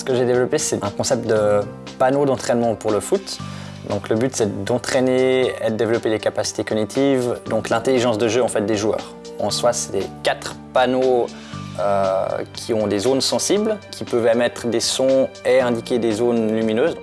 Ce que j'ai développé, c'est un concept de panneau d'entraînement pour le foot. Donc le but, c'est d'entraîner et de développer les capacités cognitives, donc l'intelligence de jeu en fait, des joueurs. En soi, c'est des 4 panneaux qui ont des zones sensibles, qui peuvent émettre des sons et indiquer des zones lumineuses.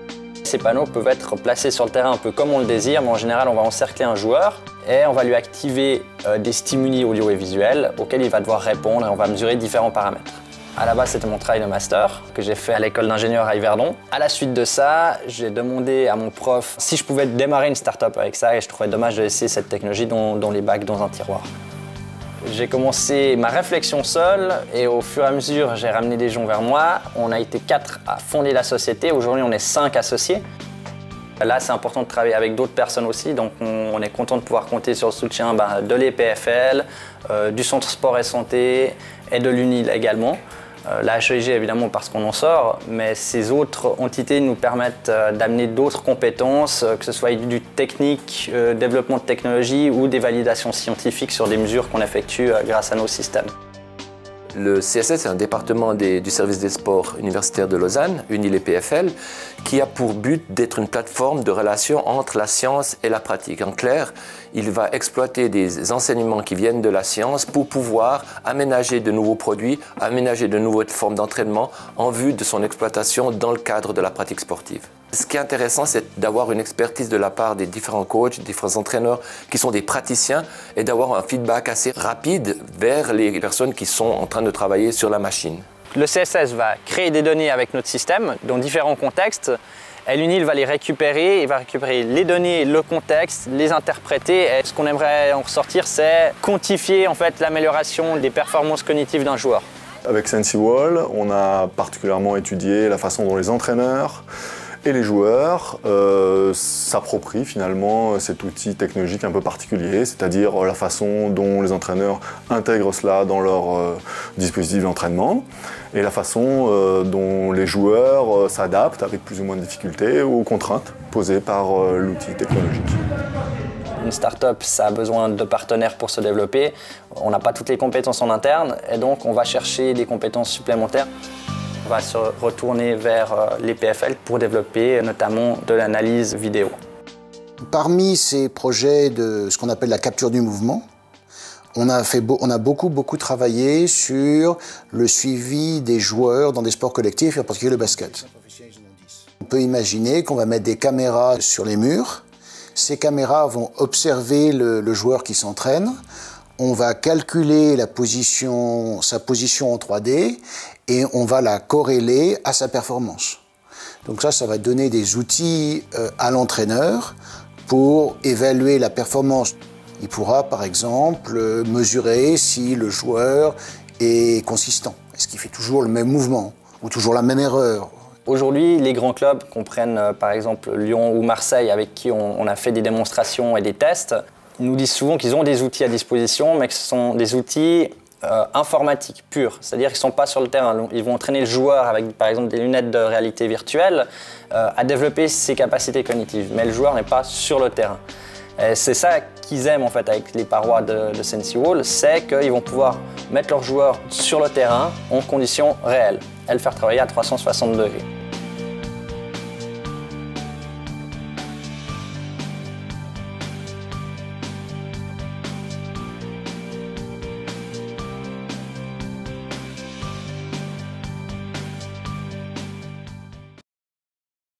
Ces panneaux peuvent être placés sur le terrain un peu comme on le désire, mais en général, on va encercler un joueur et on va lui activer des stimuli audio et visuels auxquels il va devoir répondre et on va mesurer différents paramètres. À la base, c'était mon travail de master que j'ai fait à l'école d'ingénieur à Yverdon. À la suite de ça, j'ai demandé à mon prof si je pouvais démarrer une start-up avec ça et je trouvais dommage de laisser cette technologie dans les bacs dans un tiroir. J'ai commencé ma réflexion seule et au fur et à mesure, j'ai ramené des gens vers moi. On a été 4 à fonder la société. Aujourd'hui, on est 5 associés. Là, c'est important de travailler avec d'autres personnes aussi, donc on est content de pouvoir compter sur le soutien de l'EPFL, du Centre Sport et Santé et de l'UNIL également. La HEIG évidemment parce qu'on en sort, mais ces autres entités nous permettent d'amener d'autres compétences, que ce soit du technique, développement de technologie ou des validations scientifiques sur des mesures qu'on effectue grâce à nos systèmes. Le CSS est un département du service des sports universitaires de Lausanne, UNIL et PFL, qui a pour but d'être une plateforme de relation entre la science et la pratique. En clair, il va exploiter des enseignements qui viennent de la science pour pouvoir aménager de nouveaux produits, aménager de nouvelles formes d'entraînement en vue de son exploitation dans le cadre de la pratique sportive. Ce qui est intéressant, c'est d'avoir une expertise de la part des différents coachs, des différents entraîneurs qui sont des praticiens et d'avoir un feedback assez rapide vers les personnes qui sont en train de travailler sur la machine. Le CSS va créer des données avec notre système dans différents contextes et l'UNIL va les récupérer, il va récupérer les données, le contexte, les interpréter et ce qu'on aimerait en ressortir, c'est quantifier en fait l'amélioration des performances cognitives d'un joueur. Avec SensiWall, on a particulièrement étudié la façon dont les entraîneurs et les joueurs s'approprient finalement cet outil technologique un peu particulier, c'est-à-dire la façon dont les entraîneurs intègrent cela dans leur dispositif d'entraînement et la façon dont les joueurs s'adaptent avec plus ou moins de difficultés aux contraintes posées par l'outil technologique. Une start-up, ça a besoin de partenaires pour se développer. On n'a pas toutes les compétences en interne et donc on va chercher des compétences supplémentaires. On va se retourner vers les PFL pour développer notamment de l'analyse vidéo. Parmi ces projets de ce qu'on appelle la capture du mouvement, on a beaucoup travaillé sur le suivi des joueurs dans des sports collectifs, et en particulier le basket. On peut imaginer qu'on va mettre des caméras sur les murs. Ces caméras vont observer le joueur qui s'entraîne. On va calculer sa position en 3D et on va la corréler à sa performance. Donc ça va donner des outils à l'entraîneur pour évaluer la performance. Il pourra par exemple mesurer si le joueur est consistant. Est-ce qu'il fait toujours le même mouvement ou toujours la même erreur? Aujourd'hui, les grands clubs comprennent par exemple Lyon ou Marseille avec qui on a fait des démonstrations et des tests. Ils nous disent souvent qu'ils ont des outils à disposition, mais que ce sont des outils informatiques purs. C'est-à-dire qu'ils ne sont pas sur le terrain. Ils vont entraîner le joueur avec par exemple des lunettes de réalité virtuelle à développer ses capacités cognitives. Mais le joueur n'est pas sur le terrain. C'est ça qu'ils aiment en fait avec les parois de SensiWall, c'est qu'ils vont pouvoir mettre leurs joueurs sur le terrain en conditions réelles et le faire travailler à 360 degrés.